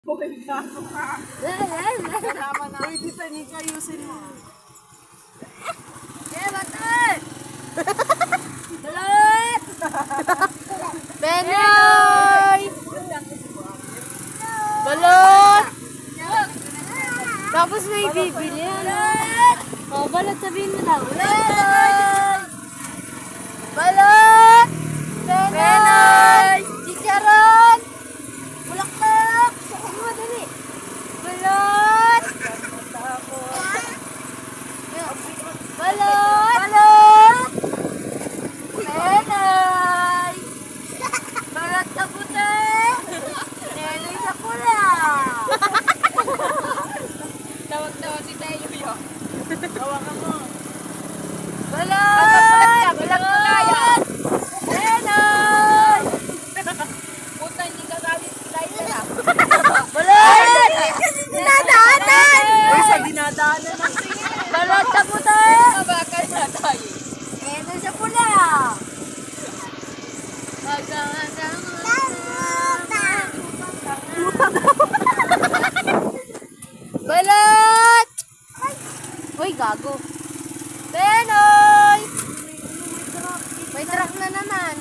Uy, gago ka. Kalaman na. Uy, di tanika, ayusin mo. Batay! Balot! Benoy! Balot! Tapos may bibili, ano? Oh, balot, sabihin mo lang. Balot! Balot! Benoy! Chicharon! Bulaklak! Sabi mo, dali. Balot! Balot! Balot! Benoy! Balot sa puti! Benoy sa pula! Tawag-tawag si Tayo yun. Tawagan mo. Balot! Balot mo tayo. Benoy! Puta, hindi ka galit. Tayo na. Balot! Dinadaanan! Uy, sa dinadaanan ng tingin. Balot sa puti! Bakal na tayo. Benoy sa pula! Balot! Uy, gago. Benoy! May truck na naman.